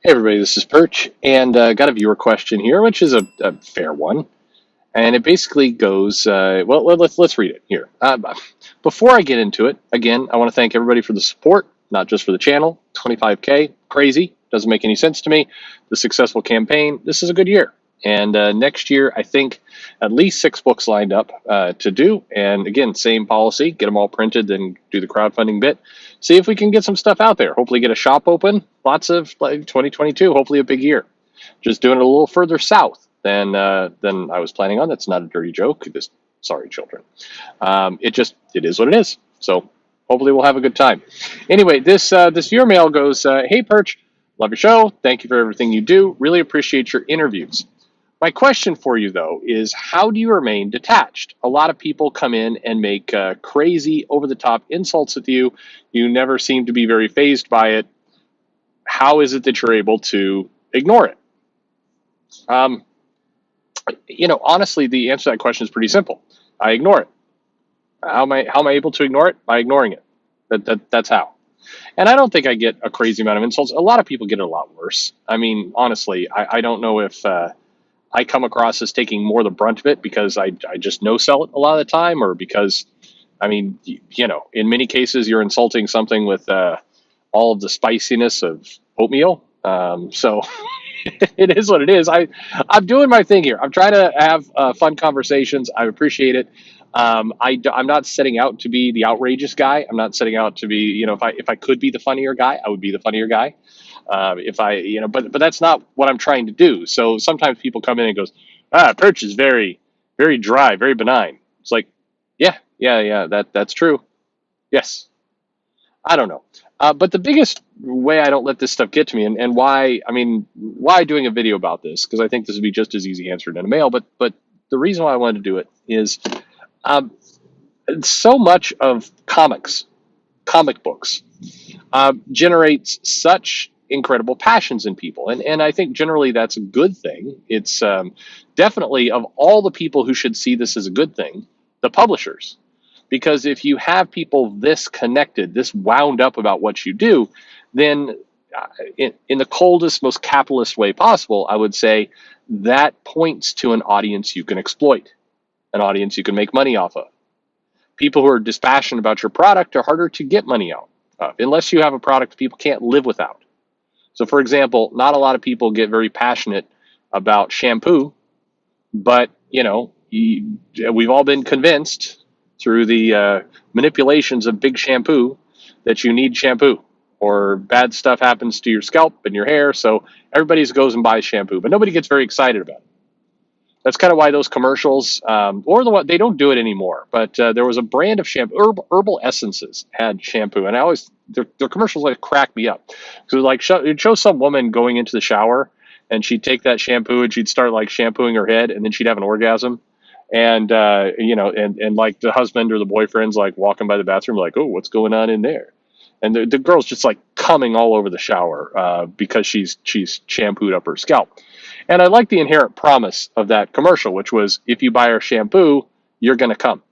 Hey everybody, this is Perch, and got a viewer question here, which is a fair one, and it basically goes. Well, let's read it here. Before I get into it, again, I want to thank everybody for the support, not just for the channel. 25K, crazy, doesn't make any sense to me. The successful campaign. This is a good year, and next year I think at least 6 books lined up to do. And again, same policy: get them all printed, then do the crowdfunding bit. See if we can get some stuff out there. Hopefully, get a shop open. Lots of like 2022. Hopefully, a big year. Just doing it a little further south than I was planning on. That's not a dirty joke. Just sorry, children. It is what it is. So hopefully, we'll have a good time. Anyway, this viewer mail goes, "Hey Perch, love your show. Thank you for everything you do. Really appreciate your interviews. My question for you, though, is how do you remain detached? A lot of people come in and make crazy, over-the-top insults at you. You never seem to be very fazed by it. How is it that you're able to ignore it?" Um, Honestly, the answer to that question is pretty simple. I ignore it. How am I able to ignore it? By ignoring it. That's how. And I don't think I get a crazy amount of insults. A lot of people get it a lot worse. I mean, honestly, I don't know if I come across as taking more the brunt of it because I just no sell it a lot of the time, or because, I mean, in many cases you're insulting something with all of the spiciness of oatmeal. So it is what it is. I'm doing my thing here. I'm trying to have fun conversations. I appreciate it. I'm not setting out to be the outrageous guy. I'm not setting out to be, if I could be the funnier guy, I would be the funnier guy. If I, but that's not what I'm trying to do. So sometimes people come in and goes, Perch is very, very dry, very benign. It's like, yeah, that's true. Yes. I don't know. But the biggest way I don't let this stuff get to me, and why doing a video about this? Because I think this would be just as easy answered in a mail. But the reason why I wanted to do it is um, so much of comic books, generates such incredible passions in people, and I think generally that's a good thing. It's definitely, of all the people who should see this as a good thing, the publishers. Because if you have people this connected, this wound up about what you do, then in the coldest, most capitalist way possible, I would say that points to an audience you can exploit, an audience you can make money off of. People who are dispassionate about your product are harder to get money out of, unless you have a product people can't live without. So, for example, not a lot of people get very passionate about shampoo, but we've all been convinced through the manipulations of big shampoo that you need shampoo, or bad stuff happens to your scalp and your hair. So everybody goes and buys shampoo, but nobody gets very excited about it. That's kind of why those commercials, or they don't do it anymore. But there was a brand of shampoo, Herbal Essences had shampoo, and their commercials like crack me up because it'd show some woman going into the shower, and she'd take that shampoo and she'd start like shampooing her head, and then she'd have an orgasm. And and like the husband or the boyfriend's like walking by the bathroom, like, oh, what's going on in there? And the girl's just like coming all over the shower because she's shampooed up her scalp. And I like the inherent promise of that commercial, which was, if you buy our shampoo, you're going to come.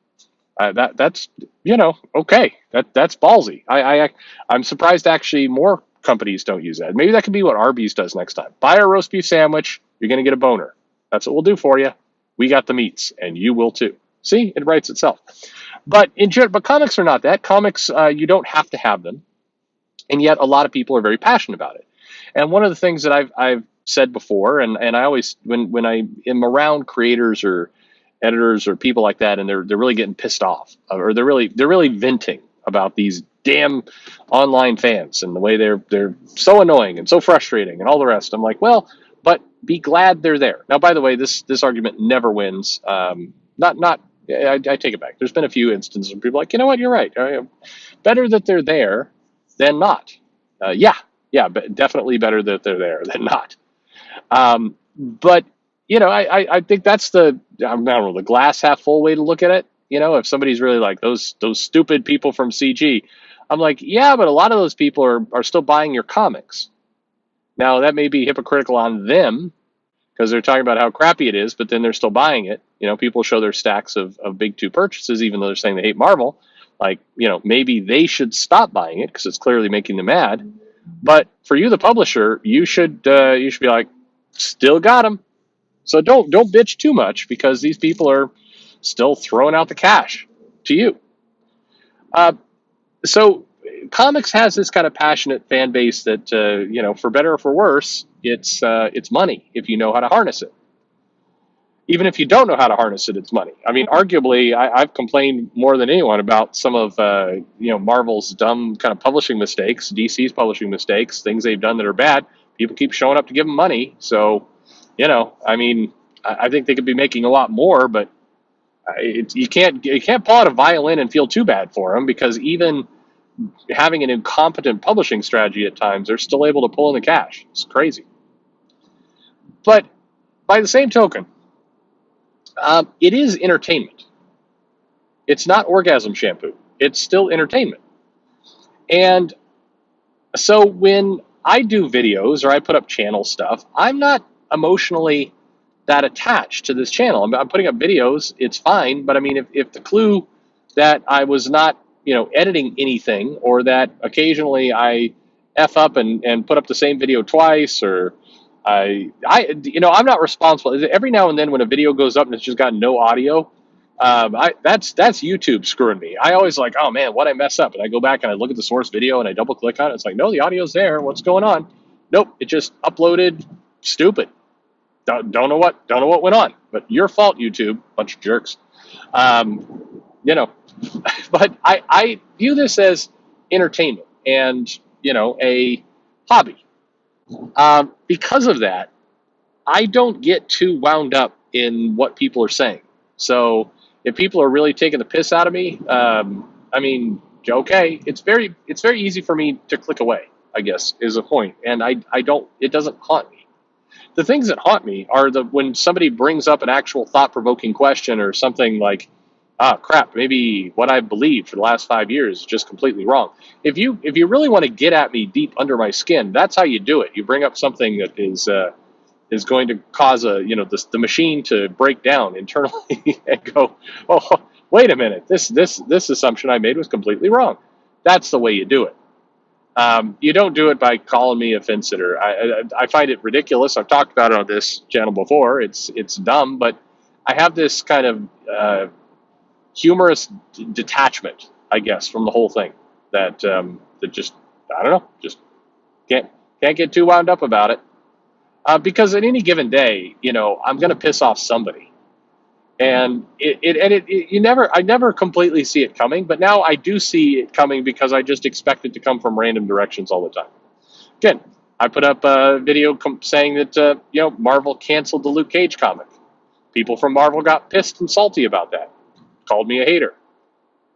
That's okay. That's ballsy. I'm surprised actually more companies don't use that. Maybe that could be what Arby's does next time. Buy our roast beef sandwich, you're going to get a boner. That's what we'll do for you. We got the meats, and you will too. See, it writes itself. But comics are not that. Comics, you don't have to have them, and yet a lot of people are very passionate about it. And one of the things that I've said before, and I always, when I am around creators or editors or people like that, and they're really getting pissed off, or they're really venting about these damn online fans and the way they're so annoying and so frustrating and all the rest. I'm like, well, but be glad they're there. Now, by the way, this argument never wins. Not. I take it back. There's been a few instances where people are like, you know what, you're right. Better that they're there than not. But definitely better that they're there than not. But I think that's the, I don't know, the glass half full way to look at it. If somebody's really like those stupid people from CG, I'm like, yeah, but a lot of those people are still buying your comics. Now that may be hypocritical on them because they're talking about how crappy it is, but then they're still buying it. People show their stacks of big two purchases, even though they're saying they hate Marvel. Like, maybe they should stop buying it because it's clearly making them mad. But for you, the publisher, you should be like, still got them. So don't bitch too much because these people are still throwing out the cash to you. Uh, so comics has this kind of passionate fan base that for better or for worse, it's money if you know how to harness it. Even if you don't know how to harness it, it's money. I mean, arguably, I've complained more than anyone about some of Marvel's dumb kind of publishing mistakes, DC's publishing mistakes, things they've done that are bad. People keep showing up to give them money, so I mean, I think they could be making a lot more, but you can't pull out a violin and feel too bad for them because even having an incompetent publishing strategy at times, they're still able to pull in the cash. It's crazy. But by the same token, it is entertainment. It's not orgasm shampoo. It's still entertainment. And so when I do videos or I put up channel stuff, I'm not emotionally that attached to this channel. I'm putting up videos, it's fine. But I mean, if the clue that I was not, editing anything or that occasionally I F up and put up the same video twice or I'm not responsible. Every now and then when a video goes up and it's just got no audio, that's YouTube screwing me. I always like, oh man, what I mess up, and I go back and I look at the source video and I double click on it. It's like, no, the audio's there. What's going on? Nope, it just uploaded. Stupid. Don't know what went on. But your fault, YouTube. Bunch of jerks. Um, you know, but I view this as entertainment and a hobby. Because of that, I don't get too wound up in what people are saying. So if people are really taking the piss out of me, I mean, okay, it's very easy for me to click away. I guess is a point, and I don't. It doesn't haunt me. The things that haunt me are the when somebody brings up an actual thought provoking question or something like, ah, crap, maybe what I've believed for the last 5 years is just completely wrong. If you really want to get at me deep under my skin, that's how you do it. You bring up something that is going to cause the machine to break down internally and go, oh, wait a minute, this assumption I made was completely wrong. That's the way you do it. You don't do it by calling me a fence sitter. I find it ridiculous. I've talked about it on this channel before. It's dumb, but I have this kind of humorous detachment, I guess, from the whole thing that just I don't know, just can't get too wound up about it because at any given day, I'm going to piss off somebody, and I never completely see it coming, but now I do see it coming because I just expect it to come from random directions all the time. Again, I put up a video saying that Marvel canceled the Luke Cage comic. People from Marvel got pissed and salty about that, called me a hater.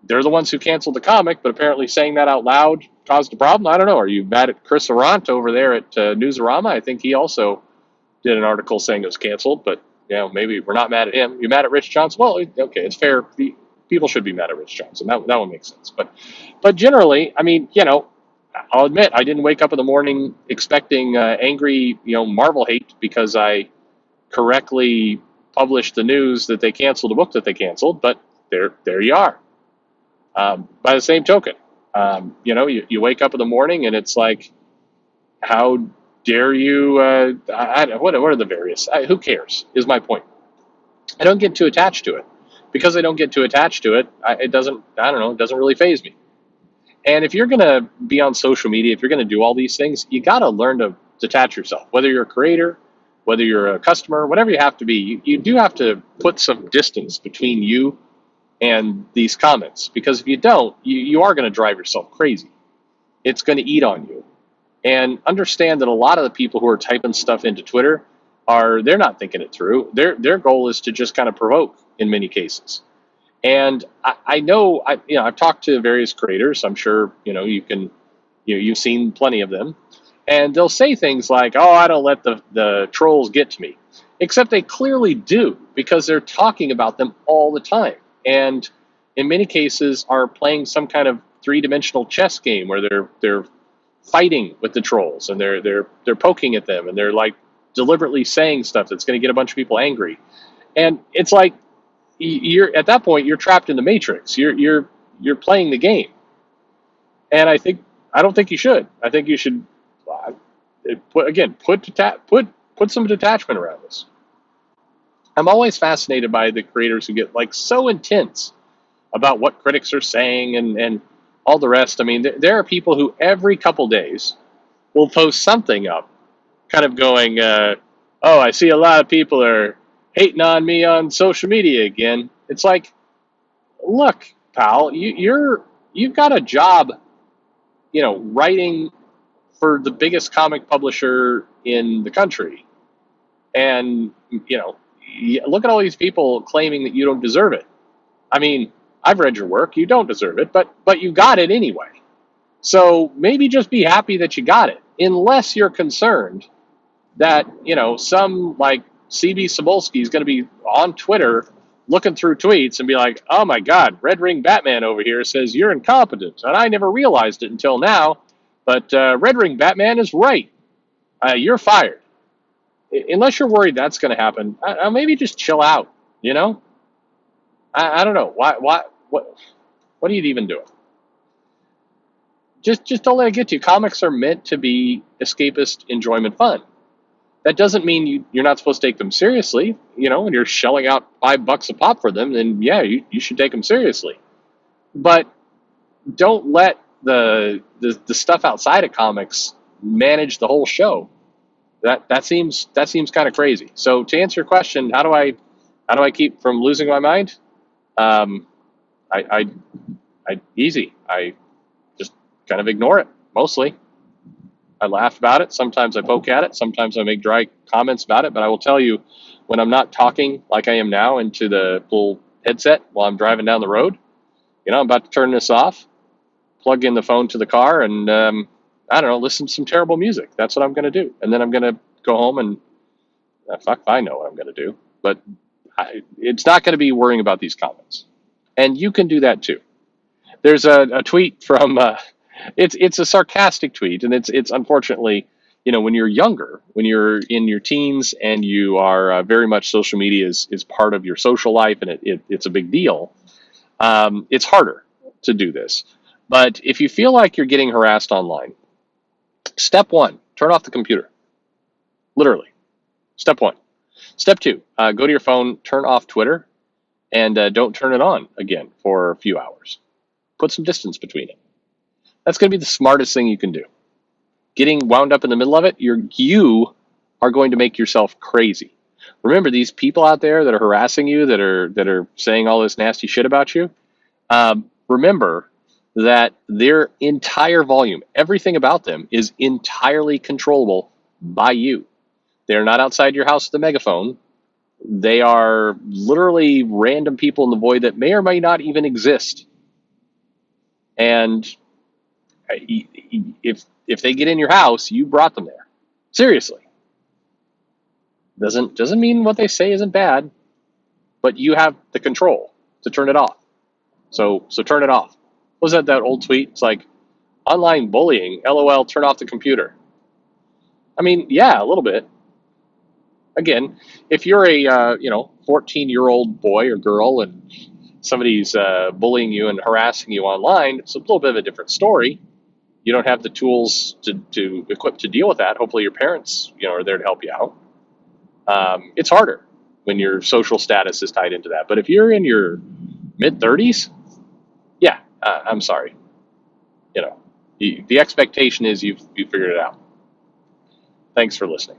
They're the ones who canceled the comic, but apparently saying that out loud caused a problem. I don't know. Are you mad at Chris Arant over there at Newsarama? I think he also did an article saying it was canceled, but maybe we're not mad at him. You're mad at Rich Johnson? Well, okay, it's fair. People should be mad at Rich Johnson. That one makes sense. But generally, I mean, I'll admit I didn't wake up in the morning expecting angry, Marvel hate because I correctly published the news that they canceled a book that they canceled. But there you are. By the same token, you wake up in the morning and it's like, how dare you? What are the various? Who cares? Is my point. I don't get too attached to it because I don't get too attached to it. It doesn't. I don't know. It doesn't really faze me. And if you're going to be on social media, if you're going to do all these things, you got to learn to detach yourself. Whether you're a creator, whether you're a customer, whatever you have to be, you do have to put some distance between you and these comments, because if you don't, you are going to drive yourself crazy. It's going to eat on you. And understand that a lot of the people who are typing stuff into Twitter they're not thinking it through. Their goal is to just kind of provoke in many cases. And I know I've talked to various creators. I'm sure you've seen plenty of them, and they'll say things like, "Oh, I don't let the trolls get to me," except they clearly do because they're talking about them all the time, and in many cases are playing some kind of three-dimensional chess game where they're fighting with the trolls and they're poking at them and they're like deliberately saying stuff that's going to get a bunch of people angry, and it's like you're at that point you're trapped in the matrix. You're playing the game, and I don't think you should. I think you should Put some detachment around this. I'm always fascinated by the creators who get like so intense about what critics are saying and all the rest. I mean, there are people who every couple days will post something up, kind of going, "Oh, I see a lot of people are hating on me on social media again." It's like, look, pal, you've got a job, writing for the biggest comic publisher in the country, and look at all these people claiming that you don't deserve it. I mean, I've read your work. You don't deserve it, but you got it anyway. So maybe just be happy that you got it, unless you're concerned that some like CB Cebulski is going to be on Twitter looking through tweets and be like, "Oh my God, Red Ring Batman over here says you're incompetent, and I never realized it until now, but Red Ring Batman is right. You're fired." Unless you're worried that's going to happen, maybe just chill out. You know, I don't know what are you even doing? Just don't let it get to you. Comics are meant to be escapist enjoyment fun. That doesn't mean you're not supposed to take them seriously. When you're shelling out $5 a pop for them, then yeah, you should take them seriously. But don't let the stuff outside of comics manage the whole show. That seems kind of crazy. So to answer your question, how do I keep from losing my mind? Um, I easy. I just kind of ignore it mostly. I laugh about it. Sometimes I poke at it. Sometimes I make dry comments about it. But I will tell you, when I'm not talking like I am now into the little headset while I'm driving down the road, I'm about to turn this off, plug in the phone to the car, and I don't know, listen to some terrible music. That's what I'm going to do. And then I'm going to go home and fuck if I know what I'm going to do. But it's not going to be worrying about these comments. And you can do that too. There's a tweet from it's a sarcastic tweet, and it's unfortunately, when you're younger, when you're in your teens, and you are very much social media is part of your social life, and it's a big deal. It's harder to do this, but if you feel like you're getting harassed online, step one: turn off the computer. Literally, step one. Step two: go to your phone, turn off Twitter, and don't turn it on again for a few hours. Put some distance between it. That's going to be the smartest thing you can do. Getting wound up in the middle of it, you are going to make yourself crazy. Remember, these people out there that are harassing you, that are saying all this nasty shit about you. Remember that their entire volume, everything about them, is entirely controllable by you. They're not outside your house with a megaphone. They are literally random people in the void that may or may not even exist. And if they get in your house, you brought them there. Seriously. Doesn't mean what they say isn't bad, but you have the control to turn it off. So turn it off. What was that old tweet? It's like, online bullying, LOL, turn off the computer. I mean, yeah, a little bit. Again, if you're a 14-year-old boy or girl and somebody's bullying you and harassing you online, it's a little bit of a different story. You don't have the tools to equip to deal with that. Hopefully your parents are there to help you out. It's harder when your social status is tied into that. But if you're in your mid-30s, yeah, I'm sorry. The expectation is you've figured it out. Thanks for listening.